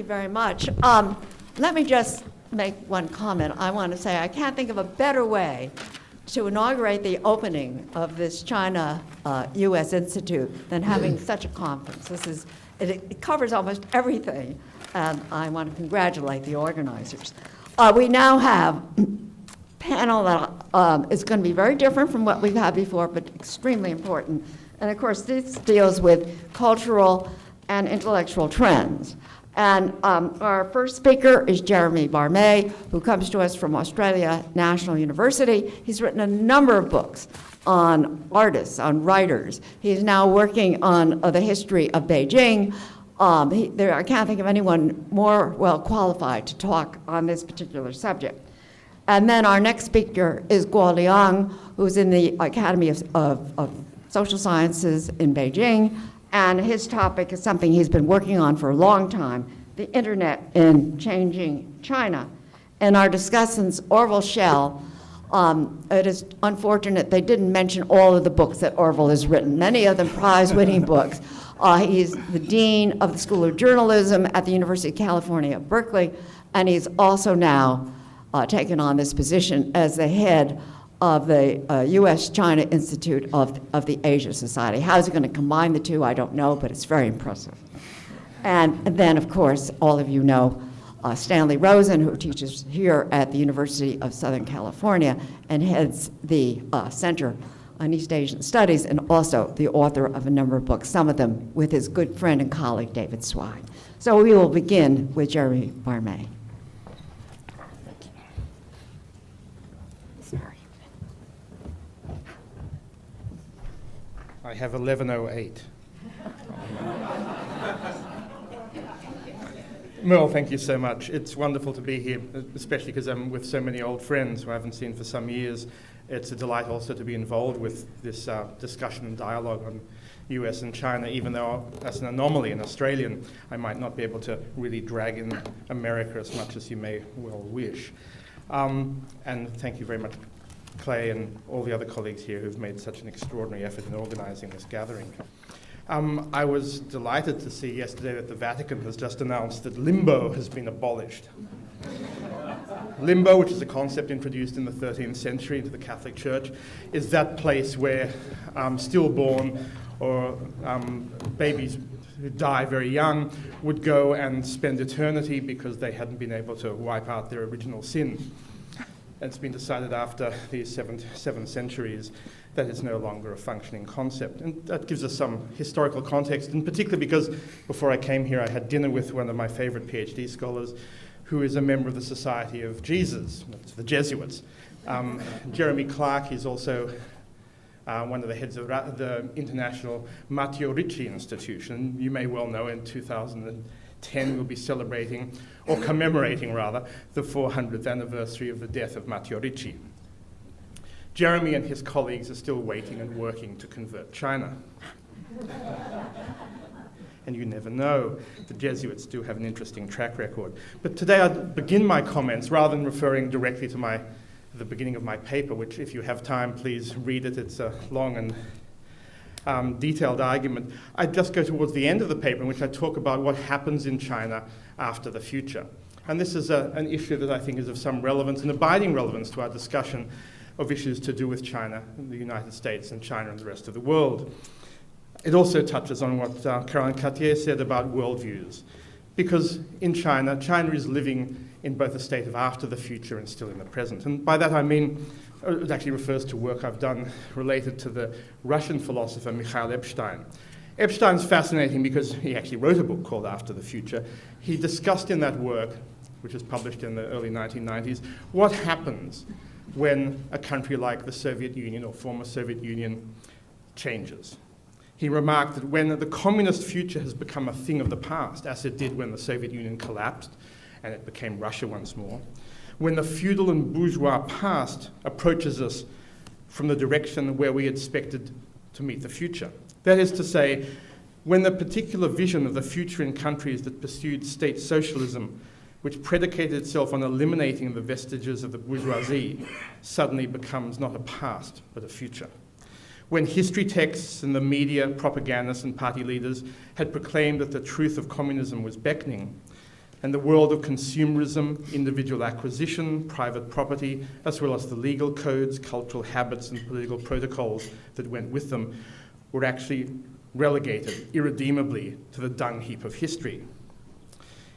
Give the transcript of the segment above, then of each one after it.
you very much. Let me just make one comment. I want to say I can't think of a better way to inaugurate the opening of this China-U.S. Institute than having such a conference. It covers almost everything, and I want to congratulate the organizers. We now have a panel that is going to be very different from what we've had before, but extremely important. And of course, this deals with cultural and intellectual trends. And our first speaker is Geremie Barme, who comes to us from Australia National University. He's written a number of books on artists, on writers. He's now working on the history of Beijing. I can't think of anyone more well qualified to talk on this particular subject. And then our next speaker is Guo Liang, who's in the Academy of Social Sciences in Beijing. And his topic is something he's been working on for a long time, the internet in changing China. And our discussants, Orville Schell, it is unfortunate they didn't mention all of the books that Orville has written, many of them prize-winning books. He's the Dean of the School of Journalism at the University of California at Berkeley, and he's also now taken on this position as the head of the U.S.-China Institute of the Asia Society. How is he going to combine the two, I don't know, but it's very impressive. And then, of course, all of you know Stanley Rosen, who teaches here at the University of Southern California and heads the Center on East Asian Studies, and also the author of a number of books, some of them with his good friend and colleague, David Swide. So we will begin with Geremie Barme. I have 11:08. Well, thank you so much. It's wonderful to be here, especially because I'm with so many old friends who I haven't seen for some years. It's a delight also to be involved with this discussion and dialogue on US and China, even though as an anomaly, an Australian, I might not be able to really drag in America as much as you may well wish. And thank you very much, Clay and all the other colleagues here who've made such an extraordinary effort in organizing this gathering. I was delighted to see yesterday that the Vatican has just announced that limbo has been abolished. Limbo, which is a concept introduced in the 13th century into the Catholic Church, is that place where stillborn or babies who die very young would go and spend eternity because they hadn't been able to wipe out their original sin. It's been decided after these seven centuries that it's no longer a functioning concept. And that gives us some historical context, in particular because before I came here, I had dinner with one of my favorite PhD scholars who is a member of the Society of Jesus, that's the Jesuits. Jeremy Clark is also one of the heads of the International Matteo Ricci Institution. You may well know in 2010 we'll be celebrating, or commemorating rather, the 400th anniversary of the death of Matteo Ricci. Jeremy and his colleagues are still waiting and working to convert China. And you never know, the Jesuits do have an interesting track record. But today I'll begin my comments, rather than referring directly to the beginning of my paper, which if you have time, please read it. It's a long and detailed argument. I just go towards the end of the paper in which I talk about what happens in China after the future. And this is an issue that I think is of some relevance and abiding relevance to our discussion of issues to do with China, the United States, and China and the rest of the world. It also touches on what Caroline Cartier said about worldviews. Because in China is living in both a state of after the future and still in the present. And by that I mean, it actually refers to work I've done related to the Russian philosopher Mikhail Epstein. Epstein's fascinating because he actually wrote a book called After the Future. He discussed in that work, which was published in the early 1990s, what happens when a country like the Soviet Union or former Soviet Union changes. He remarked that when the communist future has become a thing of the past, as it did when the Soviet Union collapsed and it became Russia once more, when the feudal and bourgeois past approaches us from the direction where we expected to meet the future. That is to say, when the particular vision of the future in countries that pursued state socialism, which predicated itself on eliminating the vestiges of the bourgeoisie, suddenly becomes not a past, but a future. When history texts and the media, propagandists and party leaders had proclaimed that the truth of communism was beckoning, and the world of consumerism, individual acquisition, private property, as well as the legal codes, cultural habits, and political protocols that went with them, were actually relegated irredeemably to the dung heap of history.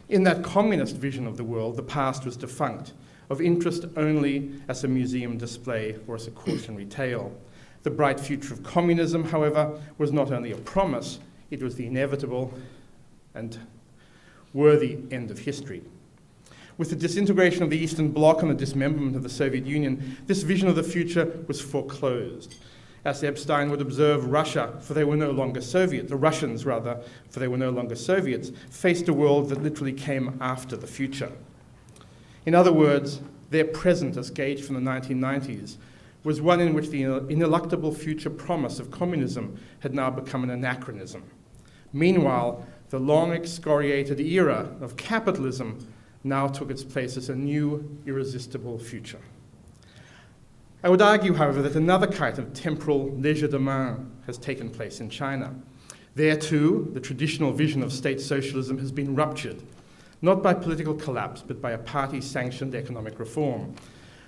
In that communist vision of the world, the past was defunct, of interest only as a museum display or as a cautionary tale. The bright future of communism, however, was not only a promise, it was the inevitable and worthy end of history. With the disintegration of the Eastern Bloc and the dismemberment of the Soviet Union, this vision of the future was foreclosed. As Epstein would observe, Russia, for they were no longer Soviet, the Russians rather, for they were no longer Soviets, faced a world that literally came after the future. In other words, their present, as gauged from the 1990s, was one in which the ineluctable future promise of communism had now become an anachronism. Meanwhile, the long excoriated era of capitalism now took its place as a new, irresistible future. I would argue, however, that another kind of temporal legerdemain has taken place in China. There, too, the traditional vision of state socialism has been ruptured, not by political collapse, but by a party-sanctioned economic reform.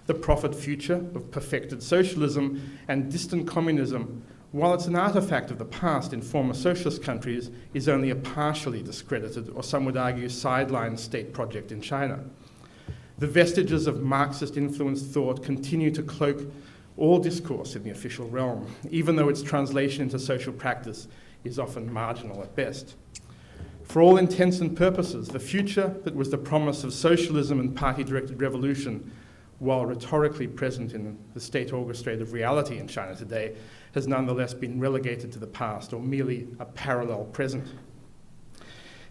The profit future of perfected socialism and distant communism, while it's an artifact of the past in former socialist countries, is only a partially discredited, or some would argue sidelined, state project in China. The vestiges of Marxist-influenced thought continue to cloak all discourse in the official realm, even though its translation into social practice is often marginal at best. For all intents and purposes, the future that was the promise of socialism and party-directed revolution, while rhetorically present in the state-orchestrated reality in China today, has nonetheless been relegated to the past, or merely a parallel present.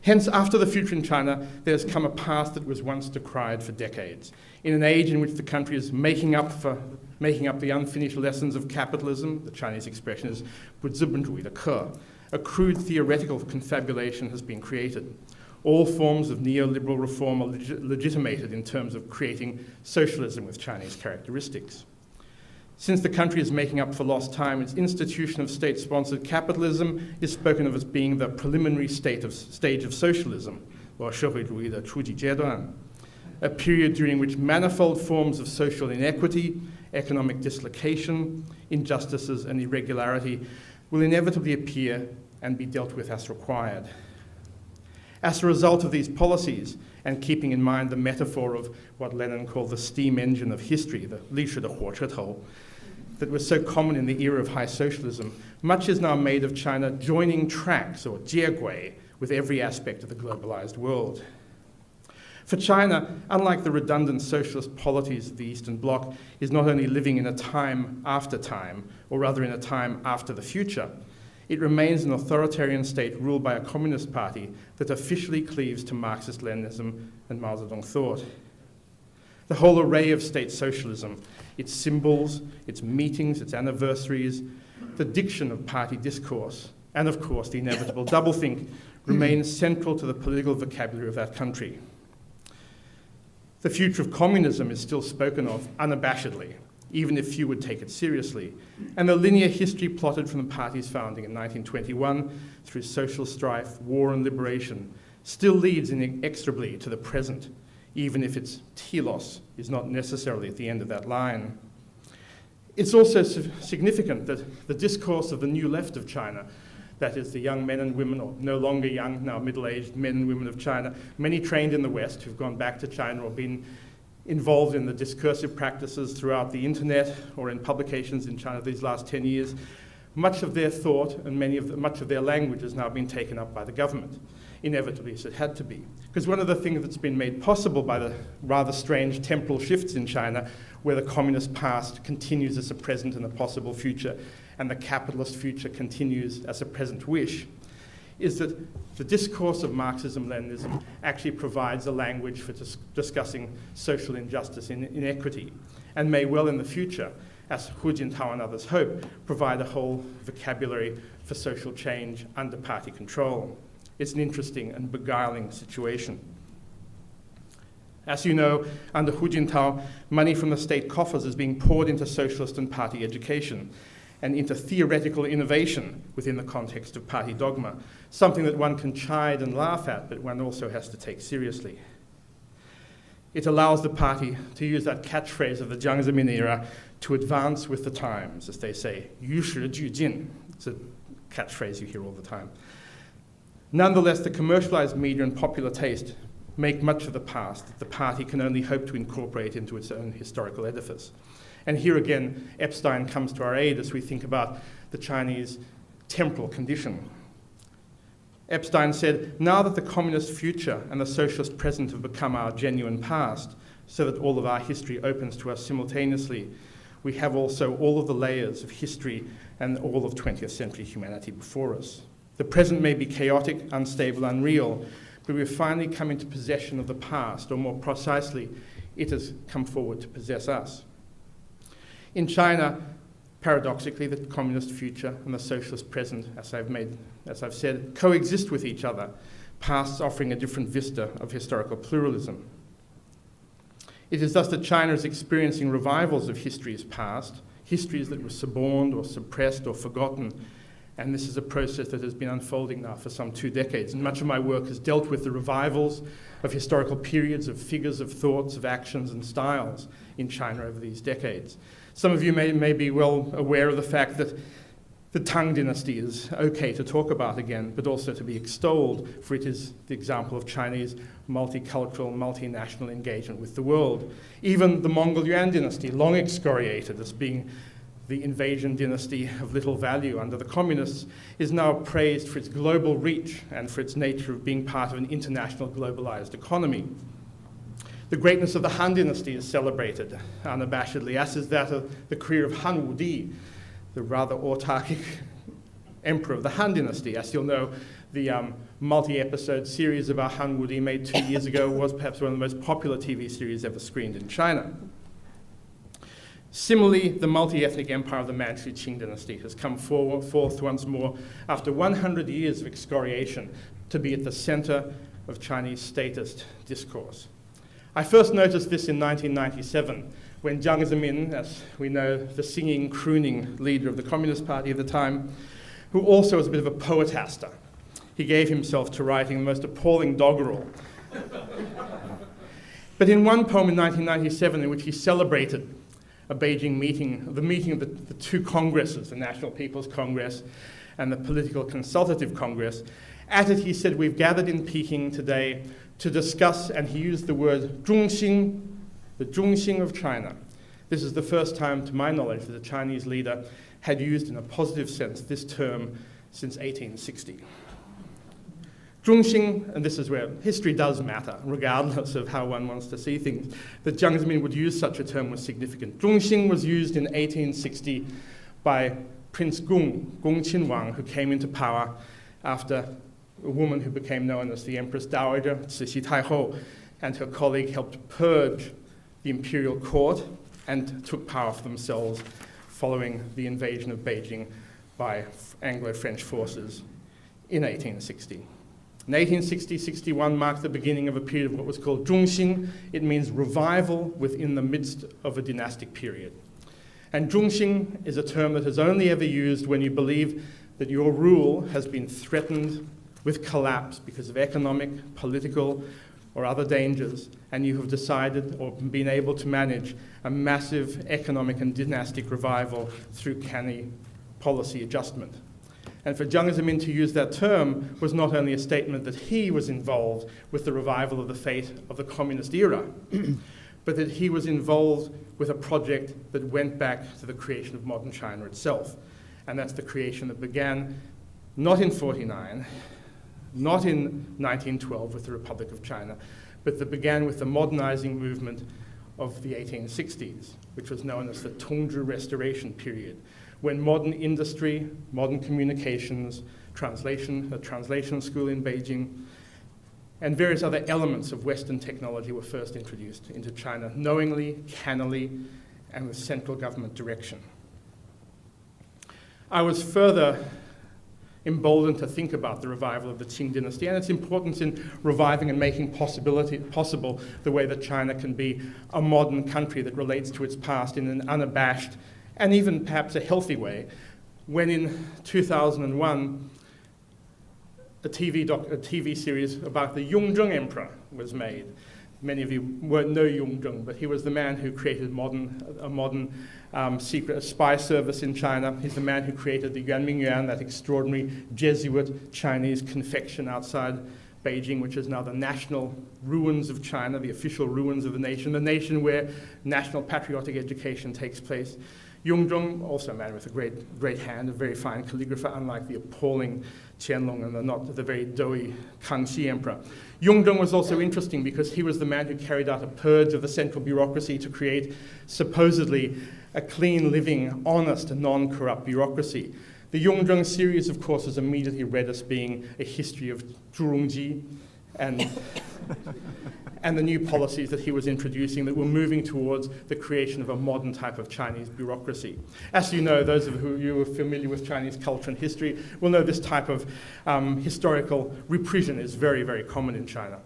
Hence, after the future in China, there has come a past that was once decried for decades. In an age in which the country is making up the unfinished lessons of capitalism, the Chinese expression is 不资本主义的课, a crude theoretical confabulation has been created. All forms of neoliberal reform are legitimated in terms of creating socialism with Chinese characteristics. Since the country is making up for lost time, its institution of state-sponsored capitalism is spoken of as being the preliminary stage of socialism, or 社会主义的初级阶段, a period during which manifold forms of social inequity, economic dislocation, injustices, and irregularity will inevitably appear and be dealt with as required. As a result of these policies, and keeping in mind the metaphor of what Lenin called the steam engine of history, the 历史的火车头, that was so common in the era of high socialism, much is now made of China joining tracks, or 接轨, with every aspect of the globalized world. For China, unlike the redundant socialist polities of the Eastern Bloc, is not only living in a time after time, or rather in a time after the future, it remains an authoritarian state ruled by a communist party that officially cleaves to Marxist-Leninism and Mao Zedong thought. The whole array of state socialism, its symbols, its meetings, its anniversaries, the diction of party discourse, and of course the inevitable doublethink, remains central to the political vocabulary of that country. The future of communism is still spoken of unabashedly, even if few would take it seriously. And the linear history plotted from the party's founding in 1921 through social strife, war, and liberation still leads inexorably to the present, even if its telos is not necessarily at the end of that line. It's also significant that the discourse of the new left of China, that is the young men and women, or no longer young, now middle-aged men and women of China, many trained in the West who've gone back to China or been involved in the discursive practices throughout the internet or in publications in China these last 10 years, much of their thought and much of their language has now been taken up by the government, inevitably as it had to be. Because one of the things that's been made possible by the rather strange temporal shifts in China, where the communist past continues as a present and a possible future, and the capitalist future continues as a present wish, is that the discourse of Marxism-Leninism actually provides a language for discussing social injustice and inequity, and may well in the future, as Hu Jintao and others hope, provide a whole vocabulary for social change under party control. It's an interesting and beguiling situation. As you know, under Hu Jintao, money from the state coffers is being poured into socialist and party education, and into theoretical innovation within the context of party dogma, something that one can chide and laugh at, but one also has to take seriously. It allows the party to use that catchphrase of the Jiang Zemin era to advance with the times, as they say, 与时俱进. It's a catchphrase you hear all the time. Nonetheless, the commercialized media and popular taste make much of the past that the party can only hope to incorporate into its own historical edifice. And here again, Epstein comes to our aid as we think about the Chinese temporal condition. Epstein said, now that the communist future and the socialist present have become our genuine past, so that all of our history opens to us simultaneously, we have also all of the layers of history and all of 20th century humanity before us. The present may be chaotic, unstable, unreal, but we've finally come into possession of the past, or more precisely, it has come forward to possess us. In China, paradoxically, the communist future and the socialist present, as I've said, coexist with each other, pasts offering a different vista of historical pluralism. It is thus that China is experiencing revivals of histories past, histories that were suborned or suppressed or forgotten, and this is a process that has been unfolding now for some 2 decades. And much of my work has dealt with the revivals of historical periods, of figures, of thoughts, of actions and styles in China over these decades. Some of you may be well aware of the fact that the Tang dynasty is okay to talk about again, but also to be extolled, for it is the example of Chinese multicultural, multinational engagement with the world. Even the Mongol Yuan dynasty, long excoriated as being the invasion dynasty of little value under the communists, is now praised for its global reach and for its nature of being part of an international globalized economy. The greatness of the Han dynasty is celebrated unabashedly, as is that of the career of Han Wudi, the rather autarkic emperor of the Han dynasty. As you'll know, the multi-episode series about Han Wudi made 2 years ago was perhaps one of the most popular TV series ever screened in China. Similarly, the multi-ethnic empire of the Manchu Qing dynasty has come forth once more after 100 years of excoriation to be at the center of Chinese statist discourse. I first noticed this in 1997 when Jiang Zemin, as we know, the singing, crooning leader of the Communist Party at the time, who also was a bit of a poetaster, he gave himself to writing the most appalling doggerel. But in one poem in 1997 in which he celebrated a Beijing meeting, the meeting of the 2 congresses, the National People's Congress and the Political Consultative Congress, at it he said, we've gathered in Peking today to discuss, and he used the word Zhongxing, the Zhongxing of China. This is the first time, to my knowledge, that a Chinese leader had used in a positive sense this term since 1860. Zhongxing, and this is where history does matter, regardless of how one wants to see things, that Jiang Zemin would use such a term was significant. Zhongxing was used in 1860 by Prince Gong Qinhuang, who came into power after a woman who became known as the Empress Dowager, Cixi Taihou, and her colleague helped purge the imperial court and took power for themselves following the invasion of Beijing by Anglo-French forces in 1860. In 1860-61 marked the beginning of a period of what was called Zhongxing. It means revival within the midst of a dynastic period. And Zhongxing is a term that is only ever used when you believe that your rule has been threatened with collapse because of economic, political, or other dangers, and you have decided or been able to manage a massive economic and dynastic revival through canny policy adjustment. And for Jiang Zemin to use that term was not only a statement that he was involved with the revival of the fate of the communist era, but that he was involved with a project that went back to the creation of modern China itself. And that's the creation that began not in 1949, not in 1912 with the Republic of China, but that began with the modernizing movement of the 1860s, which was known as the Tongzhi Restoration period, when modern industry, modern communications, a translation school in Beijing, and various other elements of Western technology were first introduced into China, knowingly, cannily, and with central government direction. I was further emboldened to think about the revival of the Qing dynasty and its importance in reviving and making possible the way that China can be a modern country that relates to its past in an unabashed and even perhaps a healthy way, when in 2001 a TV series about the Yongzheng Emperor was made. many of you won't know Yongzheng, but he was the man who created a modern secret spy service in China. He's the man who created the Yuan, that extraordinary Jesuit Chinese confection outside Beijing, which is now the national ruins of China, the official ruins of the nation where national patriotic education takes place. Yongzheng, also a man with a great hand, a very fine calligrapher, unlike the appalling Qianlong and not the very doughy Kangxi emperor. Yongzheng was also interesting because he was the man who carried out a purge of the central bureaucracy to create supposedly a clean, living, honest, and non-corrupt bureaucracy. The Yongzheng series, of course, is immediately read as being a history of Zhurongji and the new policies that he was introducing that were moving towards the creation of a modern type of Chinese bureaucracy. As you know, those of you who are familiar with Chinese culture and history will know this type of historical repression is very, very common in China.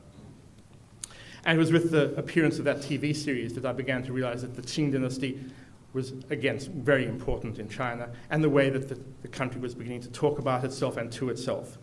And it was with the appearance of that TV series that I began to realize that the Qing dynasty was, again, very important in China, and the way that the country was beginning to talk about itself and to itself.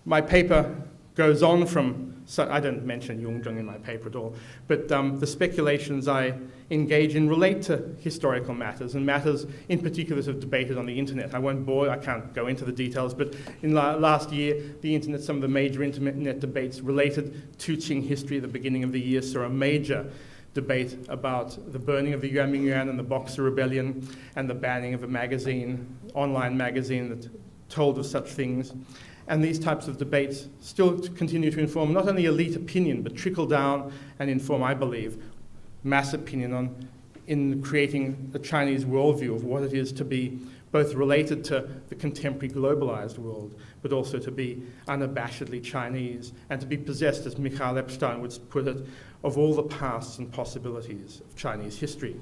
My paper goes on from, so I don't mention Yongzheng in my paper at all, but the speculations I engage in relate to historical matters, and matters in particular that have debated on the internet. I can't go into the details, but in last year, the internet, some of the major internet debates related to Qing history at the beginning of the year saw a major debate about the burning of the Yuan and the Boxer Rebellion and the banning of a magazine, online magazine that told of such things. And these types of debates still continue to inform not only elite opinion, but trickle down and inform, I believe, mass opinion in creating a Chinese worldview of what it is to be both related to the contemporary globalized world, but also to be unabashedly Chinese and to be possessed, as Michael Epstein would put it, of all the pasts and possibilities of Chinese history.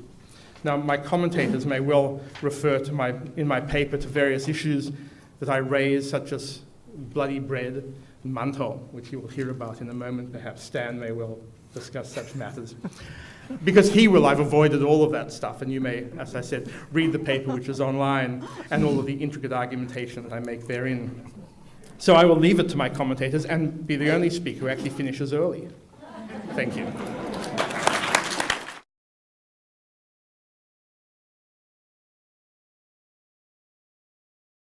Now, my commentators may well refer to in my paper to various issues that I raise, such as bloody bread, mantou, which you will hear about in a moment. Perhaps Stan may well discuss such matters. Because I've avoided all of that stuff, and you may, as I said, read the paper which is online and all of the intricate argumentation that I make therein. So I will leave it to my commentators and be the only speaker who actually finishes early. Thank you.